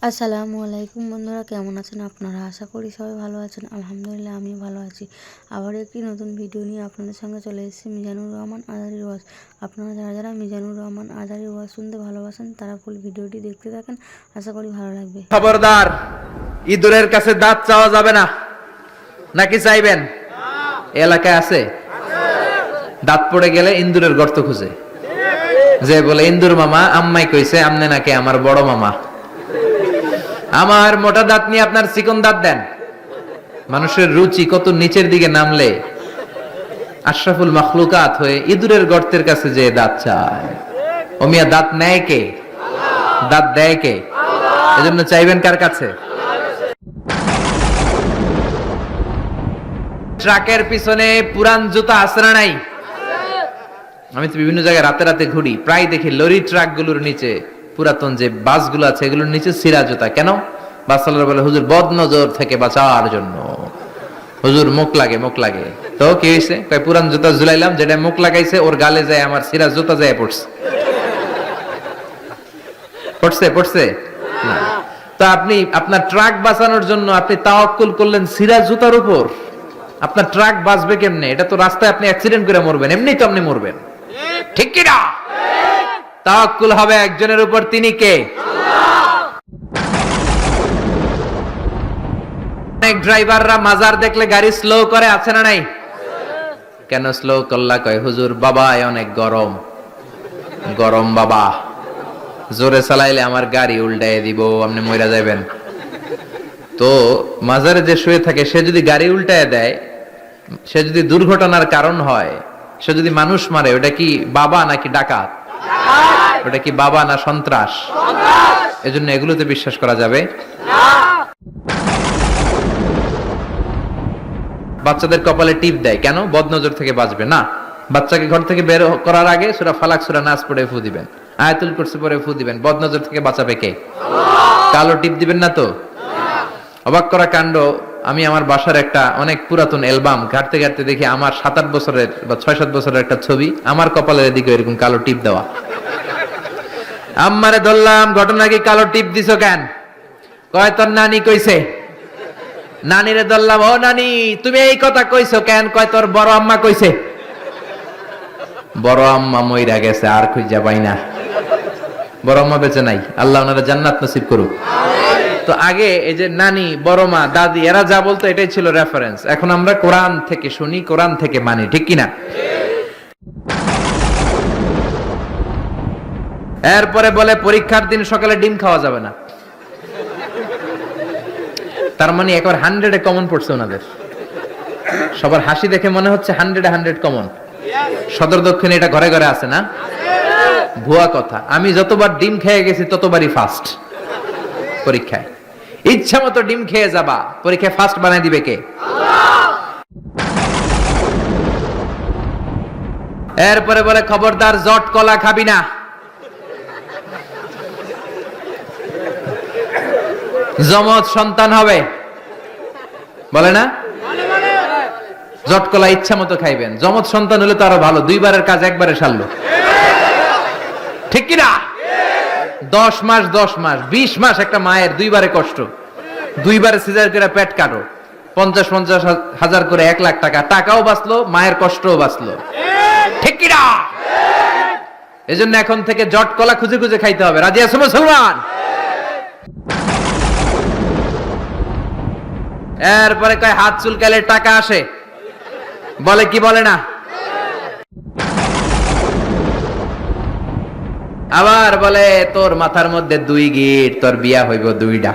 আসসালামু আলাইকুম বন্ধুরা, কেমন আছেন আপনারা? আশা করি সবাই ভালো আছেন। আলহামদুলিল্লাহ আমি ভালো আছি। আবার একটি নতুন ভিডিও নিয়ে আপনাদের সঙ্গে চলে এসেছি মিজানুর রহমান আজারির ওয়াজ। আপনারা যারা যারা মিজানুর রহমান আজারির ওয়াজ শুনতে ভালোবাসেন তারা ফুল ভিডিওটি দেখতে থাকেন, আশা করি ভালো লাগবে। খবরদার, ইঁদুরের কাছে দাঁত চাওয়া যাবে না। নাকি চাইবেন? এলাকায় আছে দাঁত পড়ে গেলে ইন্দুরের গর্ত খুঁজে, যে বলে ইন্দুর মামা আম্মাই কইছে আমনে নাকি আমার বড় মামা। আমার মোটা দাঁত নিয়ে আপনার চিকন দাঁত দেন। মানুষের রুচি কত নিচের দিকে নামলে আশরাফুল মাখলুকাত হয়ে ইঁদুরের গর্তের কাছে যে দাঁত চায়। ও মিয়া, দাঁত নেয় কে? দাঁত দেয় কে? এজন্য চাইবেন কার কাছে? ট্রাকের পিছনে পুরান জুতা আছে না নাই? আমি তো বিভিন্ন জায়গায় রাতে রাতে ঘুরি, প্রায় দেখি লরি ট্রাক গুলোর নিচে পুরাতন যে বাসগুলো আছে এগুলোর নিচে ছিঁড়া জুতা। কেন? বাসওয়ালারা বলে হুজুর বদ নজর থেকে বাঁচার জন্য, হুজুর মুখ লাগে মুখ লাগে। তো কি হয়েছে? পুরান জুতা ঝুলাইলাম, যেটা মুখ লাগাইছে ওর গালে যায় আমার ছিঁড়া জুতা যায় পড়ছে। পড়ছে পড়ছে না। তো আপনি আপনার ট্রাক বাঁচানোর জন্য আপনি তাওয়াক্কুল করলেন ছিঁড়া জুতার উপর। আপনার ট্রাক বাঁচবে কেমনে? এটা তো রাস্তায় আপনি অ্যাক্সিডেন্ট করে মরবেন, এমনি তো আপনি মরবেন। ঠিক কি না? তাওয়াক্কুল হবে একজনের উপর, তিনি কে? অনেক ড্রাইভাররা মাজার দেখলে গাড়ি স্লো করে, আছে না নাই? কেন স্লো করলা? কয় হুজুর বাবা অনেক গরম, গরম বাবা, জোরে চালাইলে আমার গাড়ি উল্টায় দিব, আপনি মইরা যাবেন। তো মাজারে যে শুয়ে থাকে সে যদি গাড়ি উল্টায় দেয়, সে যদি দুর্ঘটনার কারণ হয়, সে যদি মানুষ মারে, ওটা কি বাবা নাকি ডাকাত? ওটা কি বাবা না সন্ত্রাস? এজন্য এগুলোতে বিশ্বাস করা যাবে না। বাচ্চাদের কপালে টিপ দেয় কেন? বদনজর থেকে বাঁচবে না। বাচ্চাকে ঘর থেকে বের করার আগে সূরা ফালাক সূরা নাস পড়ে ফু দিবেন, আয়াতুল কুরসি পড়ে ফু দিবেন। বদনজর থেকে বাঁচাবে কে? কালো টিপ দিবেন না তো। অবাক করা কাণ্ড, আমি আমার বাসার একটা অনেক পুরাতন অ্যালবাম ঘাটতে ঘাটতে দেখি আমার 7-8 বছরের বা 6-7 বছরের একটা ছবি, আমার কপালের এদিকে এরকম কালো টিপ দেওয়া। আম্মারে ধরলাম, ঘটনা কি? কালো টিপ দিছো কেন? কয় তোর নানি কইছে। নানিরে ধরলাম, ও নানি তুমি এই কথা কইছো কেন? কয় তোর বড় আম্মা কইছে। বড় আম্মা মইরা গেছে, আর খুঁজা পাই না। বড় আম্মা বেঁচে নাই, আল্লাহ ওনারা জান্নাত নসিব করুক। তো আগে এই যে নানি, বড় মা, দাদি এরা যা বলতো এটাই ছিল রেফারেন্স। এখন আমরা কোরআন থেকে শুনি, কোরআন থেকে মানি, ঠিক কিনা? এরপরে বলে পরীক্ষার দিন সকালে ডিম খাওয়া যাবে না। তার মানে একবার 100-এ কমন পড়ছে ওনাদের। সবার হাসি দেখে মনে হচ্ছে 100-এ 100 কমন। সদর দক্ষিণে এটা ঘরে ঘরে আছে না? ভুয়া কথা। আমি যতবার ডিম খেয়ে গেছি ততবারই ফার্স্ট পরীক্ষায়। ইচ্ছা মতো ডিম খেয়ে যাবা, পরীক্ষায় ফার্স্ট বানাই দিবে কে? এরপরে বলে খবরদার জট কলা খাবি না। যমজ সন্তান হবে, বলে না? জট কলা ইচ্ছা মতো খাইবেন। যমজ সন্তান হলে তো আরো ভালো, 2বারের কাজ একবারে সারলো। ঠিক কিনা? 10 মাস 20 মাস একটা মায়ের 2বারে কষ্ট। 2বারে সিজার করে পেট কাটো, 50-50 হাজার করে 1 লাখ টাকা, টাকাও বাঁচলো, মায়ের কষ্টও বাঁচলো। ঠিক কিনা? এজন্য এখন থেকে জট কলা খুঁজে খুঁজে খাইতে হবে। রাজি আছো মুসলমান? এরপরে কয় হাত চুলকালে টাকা আসে, বলে কি বলে না? আবার বলে তোর মাথার মধ্যে 2 গিট, তোর বিয়া হইব 2টা।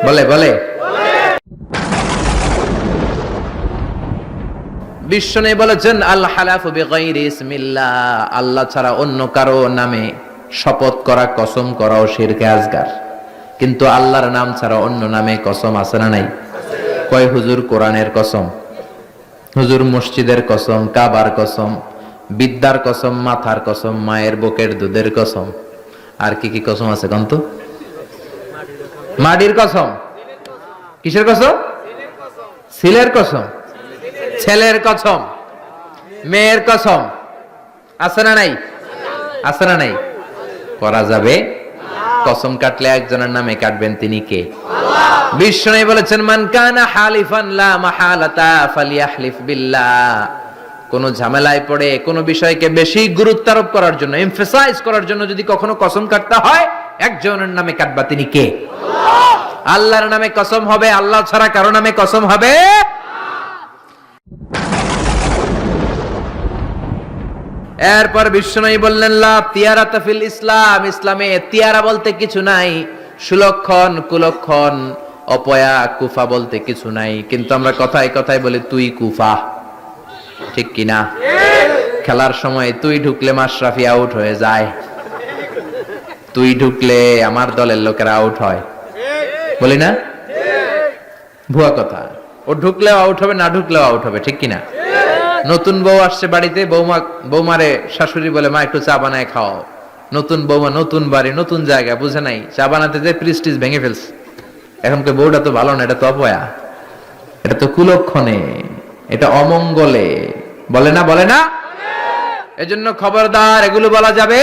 বলে বলে বিশ্ব নেই বলেছেন আল হালাফু বিগাইরি ইসমিল্লাহ, আল্লাহ ছাড়া অন্য কারো নামে শপথ করা, কসম করাও শিরকে আসগার। কিন্তু আল্লাহর নাম ছাড়া অন্য নামে কসম আছে না নাই? কয় হুজুর কোরআনের কসম, হুজুর মসজিদের কসম, কাবার কসম, বিদ্যার কসম, মাথার কসম, মায়ের বুকের দুধের কসম। আর কি কি কসম আছে কন্ত? মাটির কসম। কিসের কসম? ছেলের কসম, ছেলের কসম, মেয়ের কসম। আছে না নাই? আছে না নাই? করা যাবে? কসম কাটলে একজনের নামে কাটবেন, তিনি কে? বিষ্ণু বলেছেন, মান কানা হালিফান লা মাহালাতা ফালিয়াহলিফ বিল্লাহ। কোন ঝামেলায় পড়ে কোন বিষয়কে বেশি গুরুত্ব আরোপ করার জন্য, এমফাসাইজ করার জন্য যদি কখনো কসম কাটতে হয়, একজনের নামে কাটবা, তিনি কে? আল্লাহর নামে কসম হবে, আল্লাহ ছাড়া কারো নামে কসম হবে। এরপর বিষ্ণু বললেন, লা তিয়ারাতা ফিল ইসলাম, ইসলামে তিয়ারা বলতে কিছু নাই, সুলক্ষণ কুলক্ষণ অপয়া কুফা বলতে কিছু নাই। কিন্তু আমরা কথায় কথায় বলি তুই কুফা, ঠিক কিনা? খেলার সময় তুই ঢুকলে মাশরাফি আউট হয়ে যায়, তুই ঢুকলে আমার দলের লোকেরা আউট হয়, বলি না? ভুয়া কথা। ও ঢুকলেও আউট হবে, না ঢুকলেও আউট হবে, ঠিক কিনা? নতুন বউ আসছে বাড়িতে, বৌমারে শাশুড়ি বলে, মা একটু চা বানায় খাও। নতুন বৌমা, নতুন বাড়ি, নতুন জায়গা, বুঝে নাই, চা বানাতে যে প্রিস্টিজ ভেঙে ফেলছে। এখন কে বউটা তো ভালো না, এটা তো অপয়া, এটা তো কুলক্ষণে, এটা অমঙ্গলে, বলে না? বলে না? এজন্য খবরদার, এগুলো বলা যাবে।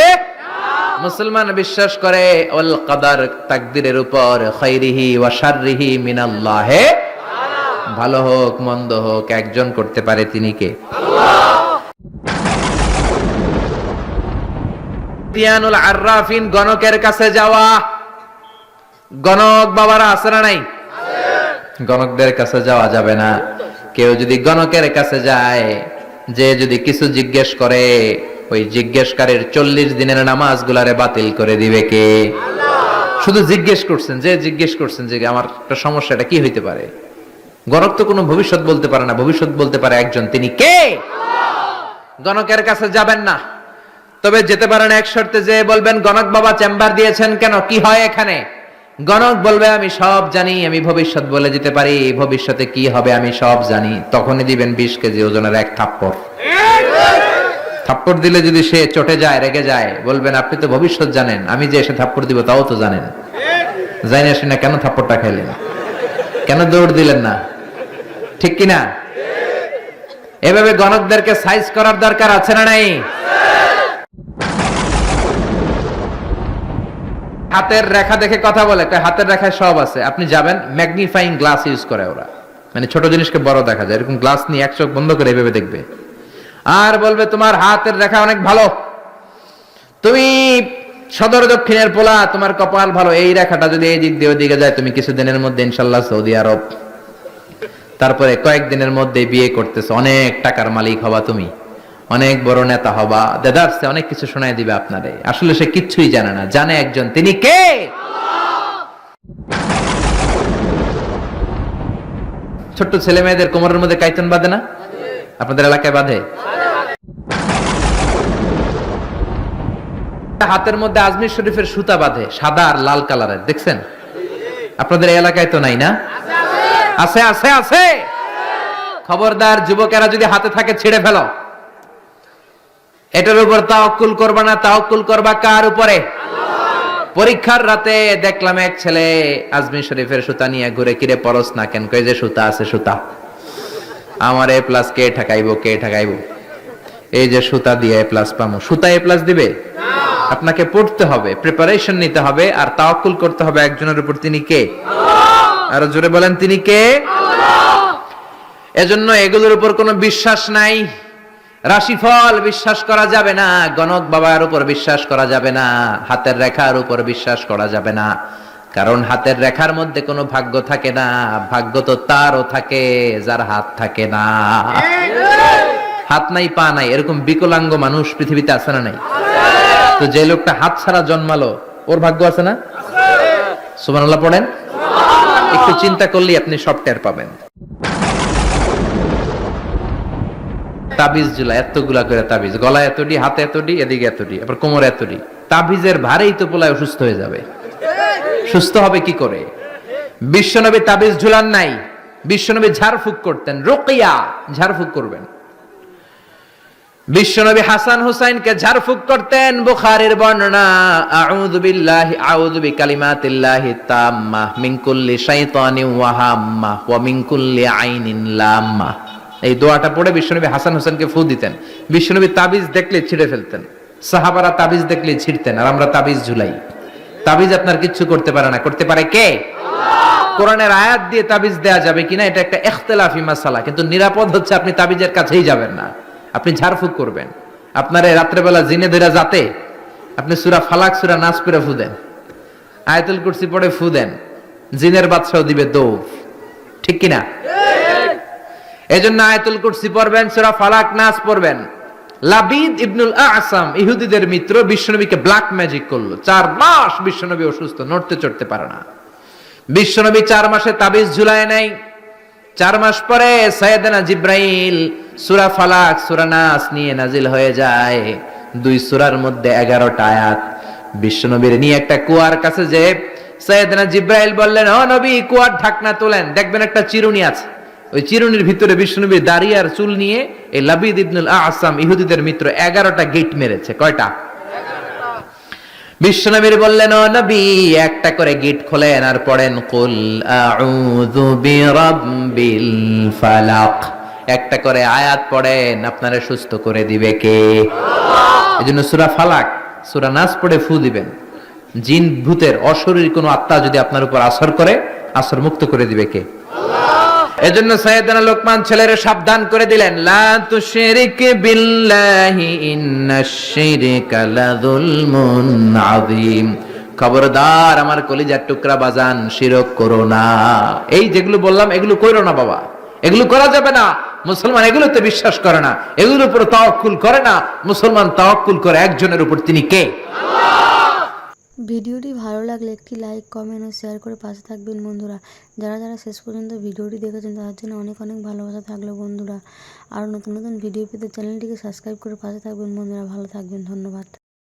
মুসলমান বিশ্বাস করে ওয়াল কদর, তাকদীরের উপর, খাইরিহি ওয়া শাররিহি মিনাল্লাহ, ভালো হোক মন্দ হোক একজন করতে পারে, তিনি কে? আল্লাহ। আর্রাফিন, গণকের কাছে যাওয়া। গণক বাবারা আছে না নাই? গণকদের কাছে যাওয়া যাবে না। কেউ যদি গণকের কাছে যায়, যে যদি কিছু জিজ্ঞেস করে, ওই জিজ্ঞেসকারীর 40 দিনের নামাজগুলারে বাতিল করে দিবে কে? শুধু জিজ্ঞেস করছেন, যে জিজ্ঞেস করছেন যে আমার একটা সমস্যা, এটা কি হইতে পারে। গণক তো কোনো ভবিষ্যৎ বলতে পারে না, ভবিষ্যৎ বলতে পারে একজন, তিনি কে? গণকের কাছে যাবেন না, তবে যেতে পারেন এক শর্তে, যে বলবেন গণক বাবা চেম্বার দিয়েছেন কেন, কি হয় এখানে? গণক বলবে, আমি সব জানি, আমি ভবিষ্যৎ বলে দিতে পারি, ভবিষ্যতে কি হবে আমি সব জানি। তখনই দিবেন 20 কেজি ওজনের এক থাপ্পড়। থাপ্পড় দিলে যদি সে চটে যায়, রেগে যায়, বলবেন আপনি তো ভবিষ্যৎ জানেন, আমি যে এসে থাপ্পড় দিব তাও তো জানেন, জানি আসেন না, কেন থাপ্পড়টা খাইলেন, কেন দৌড় দিলেন না, ঠিক কিনা? এভাবে গণকদেরকে সাইজ করার দরকার আছে না নাই? হাতের রেখা দেখে কথা বলে, হাতের রেখায় সব আছে। আপনি যাবেন, ম্যাগনিফাইং গ্লাস ইউজ করে ওরা, মানে ছোট জিনিসকে বড় দেখা যায়, এরকম গ্লাস নিয়ে এক চোখ বন্ধ করে এভাবে দেখবে, আর বলবে তোমার হাতের রেখা অনেক ভালো, তুমি সদর দক্ষিণের পোলা, তোমার কপাল ভালো, এই রেখাটা যদি এই দিক দিয়ে ওই দিকে যায়, তুমি কিছুদিনের মধ্যে ইনশাল্লাহ সৌদি আরব, তারপরে কয়েকদিনের মধ্যে বিয়ে করতেছো, অনেক টাকার মালিক হবা, তুমি অনেক বড় নেতা হবা, দেদারসে অনেক কিছু শোনাই দিবে আপনারে। আসলে সে কিচ্ছুই জানে না, জানে একজন, তিনি কে? ছোট্ট ছেলে মেয়েদের কোমরের মধ্যে কাইতন বাঁধে না? আপনাদের এলাকায় বাঁধে? হাতের মধ্যে আজমির শরীফের সুতা বাঁধে, সাদা আর লাল কালারের, দেখছেন? আপনাদের এলাকায় তো নাই না? আছে, আছে, আছে। খবরদার, যুবকেরা যদি হাতে থাকে ছিঁড়ে ফেলো। এটার উপর তাওয়াক্কুল করবা না, তাওয়াক্কুল করবা কার উপরে? পরীক্ষার রাতে দেখলাম এক ছেলে আজমির শরীফের সুতা নিয়ে ঘুরে, কিরে পরশ না কেন? কই যে সুতা আছে, সুতা আমার A+ কে ঠকাইবো, কে ঠকাইবো? এই যে সুতা দিয়ে A+ পামো, সুতা A+ দিবে? আপনাকে পড়তে হবে, প্রিপারেশন নিতে হবে, আর তাওয়াক্কুল করতে হবে একজনের উপর, তিনি কে? আরো জোরে বলেন, তিনি কে? এজন্য এগুলোর উপর কোনো বিশ্বাস নাই। রাশিফল বিশ্বাস করা যাবে না, গণক বাবার উপর বিশ্বাস করা যাবে না, হাতের রেখার উপর বিশ্বাস করা যাবে না, কারণ হাতের রেখার মধ্যে কোনো ভাগ্য থাকে না। ভাগ্য তো তারও থাকে যার হাত থাকে না। হাত নাই, পা নাই, এরকম বিকলাঙ্গ মানুষ পৃথিবীতে আছে না নাই? তো যে লোকটা হাত ছাড়া জন্মালো, ওর ভাগ্য আছে না? সুবহানাল্লাহ পড়েন। একটু চিন্তা করলেই আপনি সব টের পাবেন। তাবিজ ঝুলা, এতগুলা করে তাবিজ, গলায় এতটি, হাতে এতটি, এদিকে এতটি, আবার কোমরে এতটি। তাবিজের ভারেই তো পোলায় অসুস্থ হয়ে যাবে। সুস্থ হবে কি করে? বিশ্বনবী তাবিজ ঝুলান নাই, বিশ্বনবী ঝাড়ফুঁক করতেন, রুকিয়া, ঝাড়ফুঁক করবেন। বিশ্বনবী হাসান হুসাইনকে ঝাড়ফুঁক করতেন। বুখারীর বর্ণনা, আউযু বিল্লাহি আউযু বিকালিমাতিল্লাহি তাম্মাহ মিন কুল্লি শাইতানিন ওয়া হাম্মাহ ওয়া মিন কুল্লি আইনিন লাম্মাহ। এই দোয়াটা পড়ে বিশ্বনবী হাসান হুসাইনকে ফু দিতেন। বিশ্বনবী তাবিজ দেখলে ছিঁড়ে ফেলতেন, সাহাবারা তাবিজ দেখলে ছিঁড়তেন, আর আমরা তাবিজ ঝুলাই। তাবিজ আপনার কিচ্ছু করতে পারে না, করতে পারে কে? কোরআনের আয়াত দিয়ে তাবিজ দেয়া যাবে কিনা এটা একটা ইখতিলাফি মাসালা, কিন্তু নিরাপদ হচ্ছে আপনি তাবিজের কাছেই যাবেন না, আপনি ঝাড়ফুঁক করবেন। আপনারে রাত্রেবেলা জিনে ধরে যাতে আপনি সূরা ফালাক সূরা নাস পড়ে ফু দেন, আয়াতুল কুরসি পড়ে ফু দেন, জিনের বাদশাও দিবে দৌড়, ঠিক কিনা? এজন্য আয়াতুল কুরসি পড়বেন, সূরা ফালাক নাস পড়বেন। লাবিদ ইবনুল আসাম ইহুদিদের মিত্র বিশ্বনবীকে ব্ল্যাক ম্যাজিক করলো, 4 মাস বিশ্বনবী অসুস্থ, নড়তে চড়তে পারে না। বিশ্বনবী 4 মাসে তাবিজ ঝুলায় নাই। 4 মাস পরে সাইয়েদনা জিব্রাইল সূরা ফালাক সূরা নাস নিয়ে নাজিল হয়ে যায়। 2 সূরার মধ্যে 11টা আয়াত। বিশ্বনবীর নিয়ে একটা কুয়ার কাছে যে সাইয়েদনা জিব্রাইল বললেন, ও নবী, কুয়ার ঢাকনা তোলেন, দেখবেন একটা চিরুনি আছে। ওই চিরুনির ভিতরে বিশ্বনবীর দাড়ি আর চুল নিয়ে এই লাবিদ ইবনুল আসাম ইহুদিদের মিত্র 11টা গেট মেরেছে। কয়টা? বিশ্বনবীর বললেন, ও নবী, একটা করে গেট খোলেন আর পড়েন কুল আউযু বিরাব্বিল ফালাক। একটা করে আয়াত পড়েন, আপনারে সুস্থ করে দিবে কে? আল্লাহ। এজন্য সূরা ফালাক সূরা নাস পড়ে ফু দিবেন। জিন ভূতের অশরীরী কোনো আত্মা যদি আপনার উপর আসর করে, আসর মুক্ত করে দিবে কে? এজন্য সাইয়েদনা লোকমান ছেলেরে সাবধান করে দিলেন, লা তুশরিক বিল্লাহি ইন্নাশ শিরকা লাযুলমুন আযীম। খবরদার আমার কলিজার টুকরা বাজান, শিরক করো না। এই যেগুলো বললাম এগুলো কইরো না বাবা, এগুলো করা যাবে না। মুসলমান এগুলোতে বিশ্বাস করে না, এগুলোর উপর তাওয়াক্কুল করে না। মুসলমান তাওয়াক্কুল করে একজনের উপর, তিনি কে? ভিডিওটি ভালো লাগলে একটি লাইক, কমেন্ট ও শেয়ার করে পাশে থাকবেন বন্ধুরা। যারা যারা শেষ পর্যন্ত ভিডিওটি দেখেছেন তাদের জন্য অনেক অনেক ভালোবাসা থাকলো বন্ধুরা। আর নতুন নতুন ভিডিও পেতে চ্যানেলটিকে সাবস্ক্রাইব করে পাশে থাকবেন বন্ধুরা। ভালো থাকবেন, ধন্যবাদ।